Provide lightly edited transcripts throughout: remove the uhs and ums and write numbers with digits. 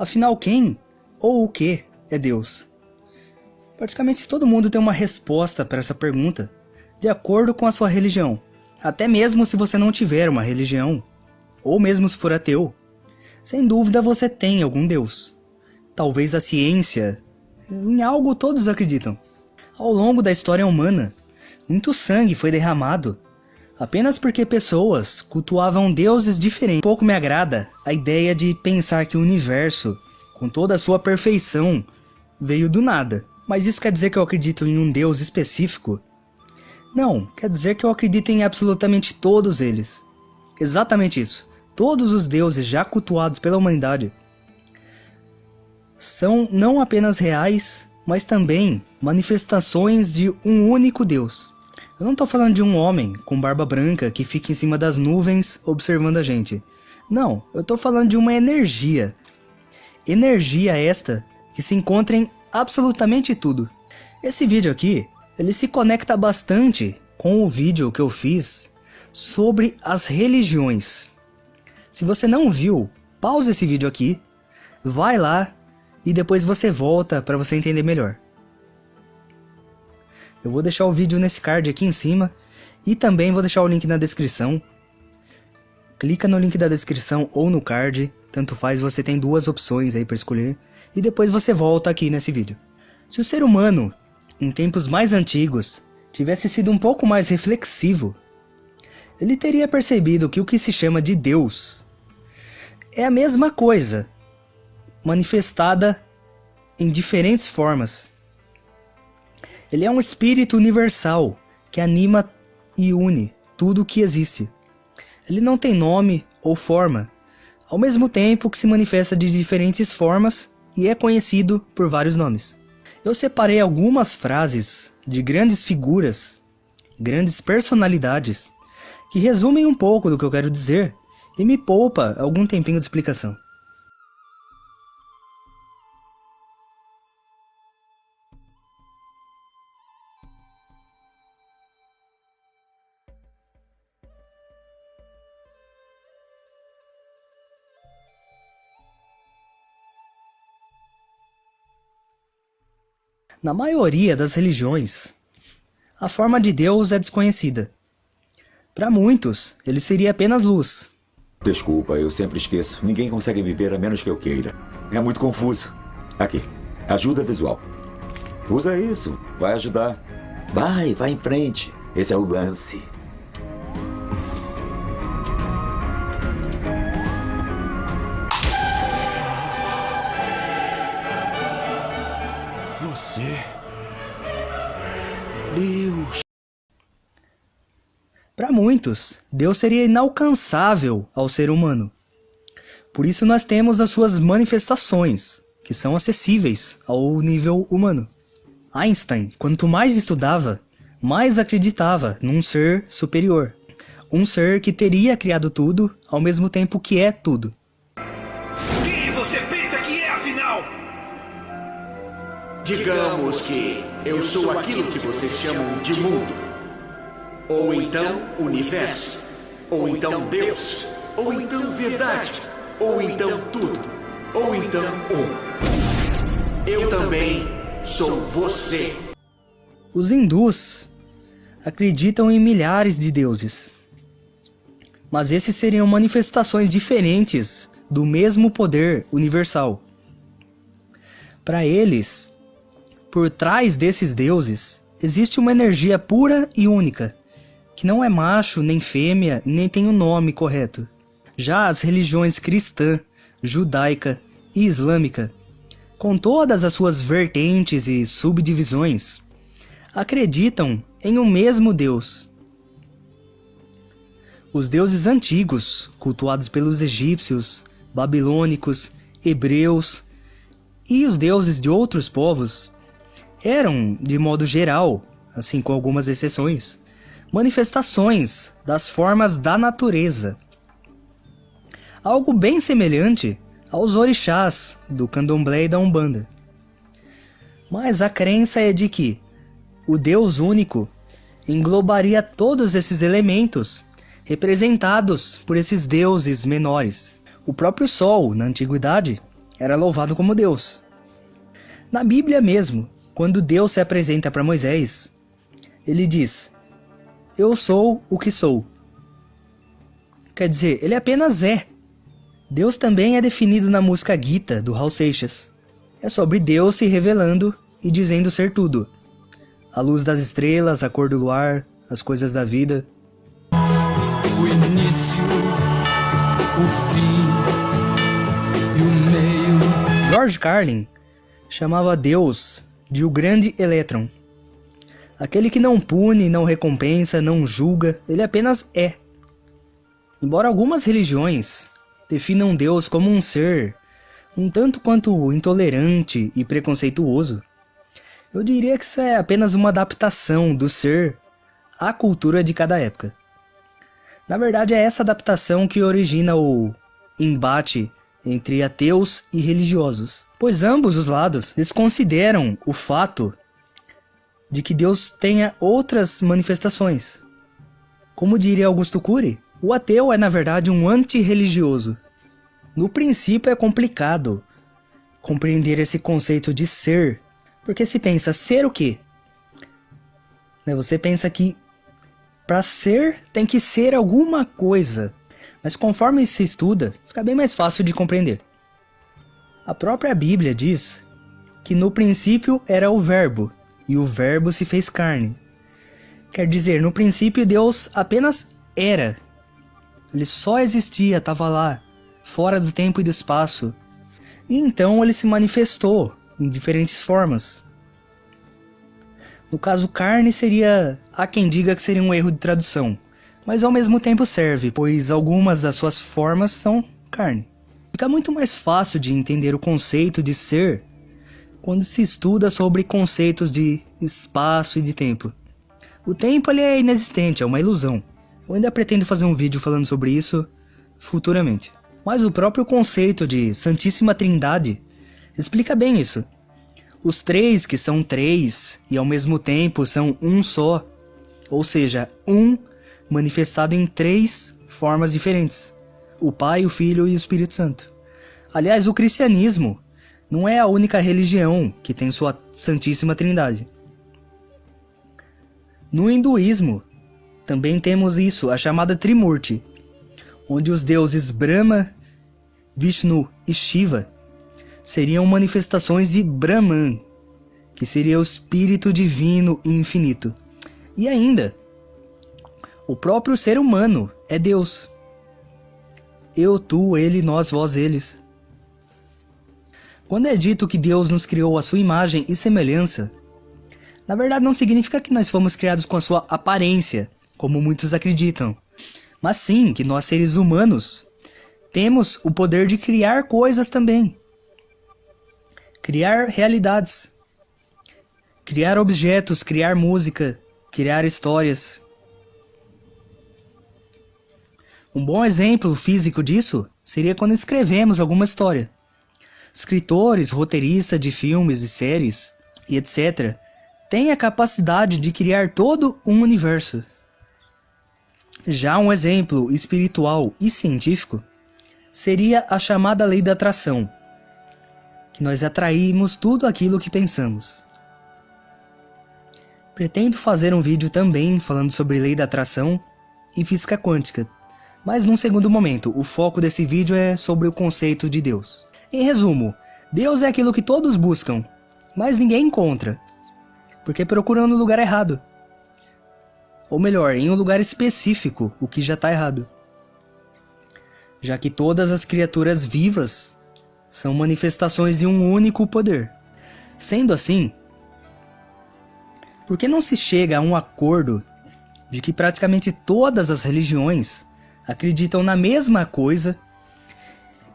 Afinal, quem ou o que é Deus? Praticamente todo mundo tem uma resposta para essa pergunta, de acordo com a sua religião. Até mesmo se você não tiver uma religião, ou mesmo se for ateu, sem dúvida você tem algum Deus. Talvez a ciência, em algo todos acreditam. Ao longo da história humana, muito sangue foi derramado, apenas porque pessoas cultuavam deuses diferentes. Pouco me agrada a ideia de pensar que o universo, com toda a sua perfeição, veio do nada. Mas isso quer dizer que eu acredito em um Deus específico? Não, quer dizer que eu acredito em absolutamente todos eles. Exatamente isso. Todos os deuses já cultuados pela humanidade são não apenas reais, mas também manifestações de um único Deus. Eu não estou falando de um homem com barba branca que fica em cima das nuvens observando a gente. Não, eu estou falando de uma energia. Energia esta que se encontra em absolutamente tudo. Esse vídeo aqui, ele se conecta bastante com o vídeo que eu fiz sobre as religiões. Se você não viu, pausa esse vídeo aqui, vai lá e depois você volta para você entender melhor. Eu vou deixar o vídeo nesse card aqui em cima e também vou deixar o link na descrição. Clica no link da descrição ou no card, tanto faz, você tem duas opções aí para escolher, e depois você volta aqui nesse vídeo. Se o ser humano, em tempos mais antigos, tivesse sido um pouco mais reflexivo, ele teria percebido que o que se chama de Deus é a mesma coisa, manifestada em diferentes formas. Ele é um espírito universal que anima e une tudo o que existe. Ele não tem nome ou forma, ao mesmo tempo que se manifesta de diferentes formas e é conhecido por vários nomes. Eu separei algumas frases de grandes figuras, grandes personalidades, que resumem um pouco do que eu quero dizer e me poupa algum tempinho de explicação. Na maioria das religiões, a forma de Deus é desconhecida. Para muitos, ele seria apenas luz. Desculpa, eu sempre esqueço. Ninguém consegue me ver a menos que eu queira. É muito confuso. Aqui, ajuda visual. Usa isso, vai ajudar. Vai em frente. Esse é o lance. Deus. Para muitos, Deus seria inalcançável ao ser humano. Por isso nós temos as suas manifestações, que são acessíveis ao nível humano. Einstein, quanto mais estudava, mais acreditava num ser superior. Um ser que teria criado tudo, ao mesmo tempo que é tudo. Quem você pensa que é, afinal? Digamos que eu sou aquilo que vocês chamam de mundo. Ou então universo. Ou então Deus. Ou então verdade. Ou então tudo. Ou então um. Eu também sou você. Os hindus acreditam em milhares de deuses. Mas esses seriam manifestações diferentes do mesmo poder universal. Para eles, por trás desses deuses, existe uma energia pura e única, que não é macho nem fêmea e nem tem o nome correto. Já as religiões cristã, judaica e islâmica, com todas as suas vertentes e subdivisões, acreditam em um mesmo Deus. Os deuses antigos, cultuados pelos egípcios, babilônicos, hebreus e os deuses de outros povos, eram, de modo geral, assim com algumas exceções, manifestações das formas da natureza. Algo bem semelhante aos orixás do candomblé e da umbanda. Mas a crença é de que o Deus único englobaria todos esses elementos representados por esses deuses menores. O próprio Sol, na antiguidade, era louvado como Deus. Na Bíblia mesmo, quando Deus se apresenta para Moisés, ele diz: eu sou o que sou. Quer dizer, ele apenas é. Deus também é definido na música Gita, do Raul Seixas. É sobre Deus se revelando e dizendo ser tudo. A luz das estrelas, a cor do luar, as coisas da vida. O início, o fim e o meio. George Carlin chamava Deus de o grande elétron. Aquele que não pune, não recompensa, não julga, ele apenas é. Embora algumas religiões definam Deus como um ser um tanto quanto intolerante e preconceituoso, eu diria que isso é apenas uma adaptação do ser à cultura de cada época. Na verdade, é essa adaptação que origina o embate entre ateus e religiosos, pois ambos os lados desconsideram o fato de que Deus tenha outras manifestações. Como diria Augusto Cury, o ateu é na verdade um antirreligioso. No princípio é complicado compreender esse conceito de ser, porque se pensa ser o quê? Você pensa que para ser tem que ser alguma coisa, mas conforme se estuda, fica bem mais fácil de compreender. A própria Bíblia diz que no princípio era o Verbo, e o Verbo se fez carne. Quer dizer, no princípio Deus apenas era. Ele só existia, estava lá, fora do tempo e do espaço. E então ele se manifestou em diferentes formas. No caso, carne seria... há quem diga que seria um erro de tradução, mas ao mesmo tempo serve, pois algumas das suas formas são carne. Fica muito mais fácil de entender o conceito de ser quando se estuda sobre conceitos de espaço e de tempo. O tempo ele é inexistente, é uma ilusão. Eu ainda pretendo fazer um vídeo falando sobre isso futuramente. Mas o próprio conceito de Santíssima Trindade explica bem isso. Os três que são três e ao mesmo tempo são um só, ou seja, um manifestado em três formas diferentes: o Pai, o Filho e o Espírito Santo. Aliás, o cristianismo não é a única religião que tem sua Santíssima Trindade. No hinduísmo também temos isso, a chamada Trimurti, onde os deuses Brahma, Vishnu e Shiva seriam manifestações de Brahman, que seria o espírito divino e infinito. E ainda, o próprio ser humano é Deus. Eu, tu, ele, nós, vós, eles. Quando é dito que Deus nos criou à sua imagem e semelhança, na verdade não significa que nós fomos criados com a sua aparência, como muitos acreditam, mas sim que nós seres humanos temos o poder de criar coisas também. Criar realidades, criar objetos, criar música, criar histórias. Um bom exemplo físico disso seria quando escrevemos alguma história. Escritores, roteiristas de filmes e séries, e etc., têm a capacidade de criar todo um universo. Já um exemplo espiritual e científico seria a chamada lei da atração, que nós atraímos tudo aquilo que pensamos. Pretendo fazer um vídeo também falando sobre lei da atração e física quântica, mas num segundo momento. O foco desse vídeo é sobre o conceito de Deus. Em resumo, Deus é aquilo que todos buscam, mas ninguém encontra, porque procuram no lugar errado. Ou melhor, em um lugar específico, o que já está errado. Já que todas as criaturas vivas são manifestações de um único poder. Sendo assim, por que não se chega a um acordo de que praticamente todas as religiões acreditam na mesma coisa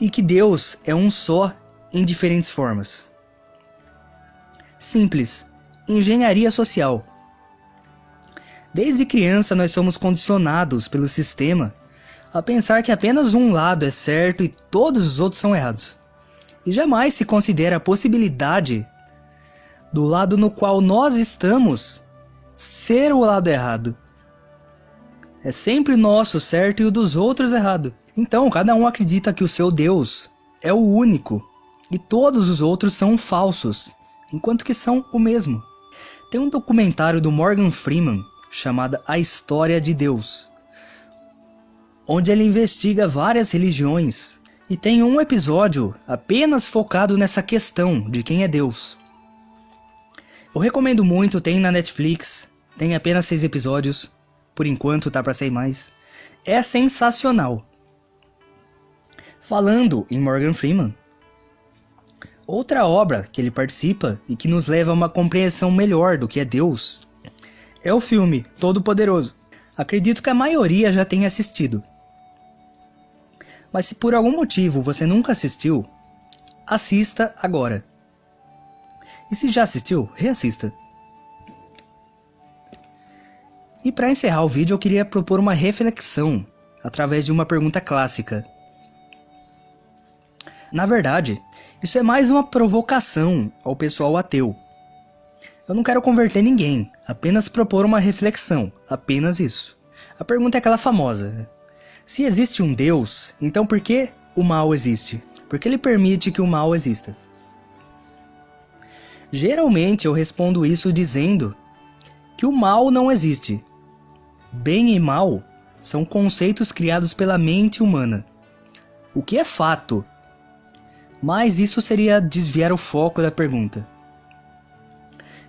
e que Deus é um só em diferentes formas? Simples, engenharia social. Desde criança nós somos condicionados pelo sistema a pensar que apenas um lado é certo e todos os outros são errados. E jamais se considera a possibilidade do lado no qual nós estamos ser o lado errado. É sempre nosso certo e o dos outros errado. Então cada um acredita que o seu Deus é o único e todos os outros são falsos, enquanto que são o mesmo. Tem um documentário do Morgan Freeman chamado A História de Deus, onde ele investiga várias religiões e tem um episódio apenas focado nessa questão de quem é Deus. Eu recomendo muito, tem na Netflix, tem apenas 6 episódios, por enquanto tá pra sair mais. É sensacional. Falando em Morgan Freeman, outra obra que ele participa e que nos leva a uma compreensão melhor do que é Deus é o filme Todo-Poderoso. Acredito que a maioria já tenha assistido. Mas se por algum motivo você nunca assistiu, assista agora. E se já assistiu, reassista. E para encerrar o vídeo eu queria propor uma reflexão através de uma pergunta clássica. Na verdade, isso é mais uma provocação ao pessoal ateu. Eu não quero converter ninguém, apenas propor uma reflexão, apenas isso. A pergunta é aquela famosa: se existe um Deus, então por que o mal existe? Por que ele permite que o mal exista? Geralmente eu respondo isso dizendo que o mal não existe. Bem e mal são conceitos criados pela mente humana, o que é fato. Mas isso seria desviar o foco da pergunta.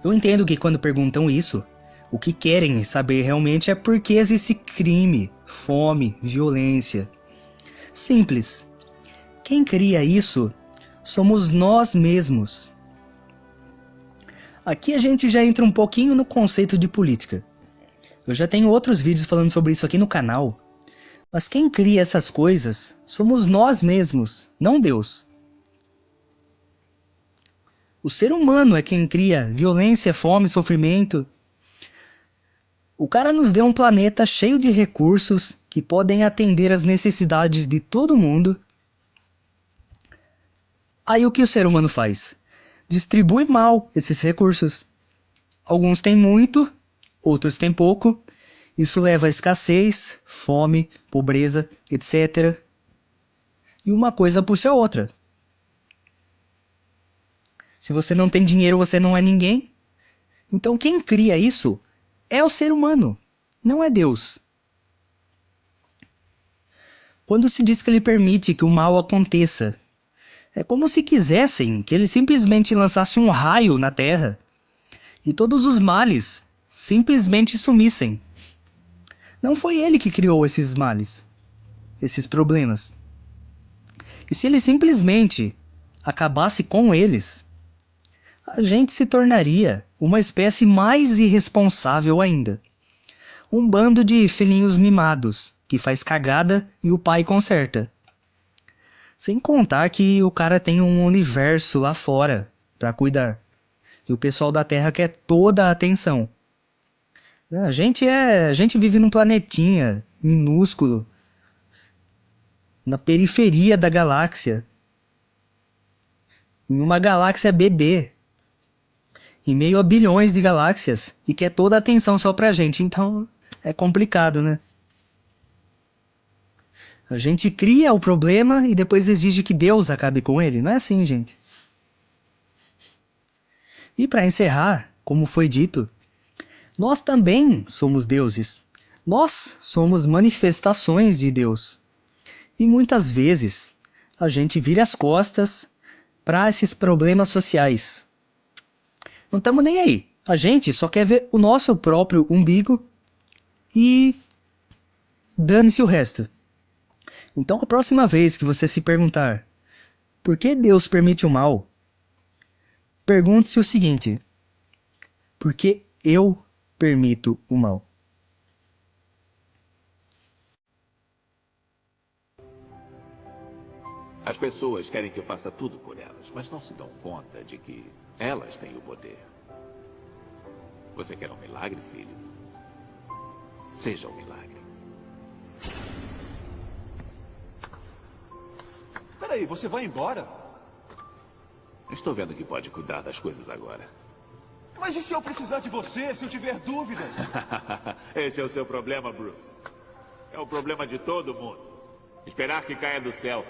Eu entendo que quando perguntam isso, o que querem saber realmente é por que existe crime, fome, violência. Simples. Quem cria isso somos nós mesmos. Aqui a gente já entra um pouquinho no conceito de política. Eu já tenho outros vídeos falando sobre isso aqui no canal. Mas quem cria essas coisas somos nós mesmos, não Deus. O ser humano é quem cria violência, fome, sofrimento. O cara nos deu um planeta cheio de recursos que podem atender às necessidades de todo mundo. Aí o que o ser humano faz? Distribui mal esses recursos. Alguns têm muito, outros têm pouco. Isso leva a escassez, fome, pobreza, etc. E uma coisa puxa a outra. Se você não tem dinheiro, você não é ninguém. Então quem cria isso é o ser humano, não é Deus. Quando se diz que ele permite que o mal aconteça, é como se quisessem que ele simplesmente lançasse um raio na Terra e todos os males simplesmente sumissem. Não foi ele que criou esses males, esses problemas. E se ele simplesmente acabasse com eles, a gente se tornaria uma espécie mais irresponsável ainda. Um bando de filhinhos mimados, que faz cagada e o pai conserta. Sem contar que o cara tem um universo lá fora para cuidar. E o pessoal da Terra quer toda a atenção. A gente vive num planetinha minúsculo, na periferia da galáxia. Em uma galáxia bebê. Em meio a bilhões de galáxias, e quer toda a atenção só pra gente, então é complicado, né? A gente cria o problema e depois exige que Deus acabe com ele, não é assim, gente? E para encerrar, como foi dito, nós também somos deuses, nós somos manifestações de Deus, e muitas vezes a gente vira as costas para esses problemas sociais. Não estamos nem aí. A gente só quer ver o nosso próprio umbigo e dane-se o resto. Então a próxima vez que você se perguntar por que Deus permite o mal, pergunte-se o seguinte: por que eu permito o mal? As pessoas querem que eu faça tudo por elas, mas não se dão conta de que elas têm o poder. Você quer um milagre, filho? Seja um milagre. Peraí, você vai embora? Estou vendo que pode cuidar das coisas agora. Mas e se eu precisar de você, se eu tiver dúvidas? Esse é o seu problema, Bruce. É o problema de todo mundo. Esperar que caia do céu.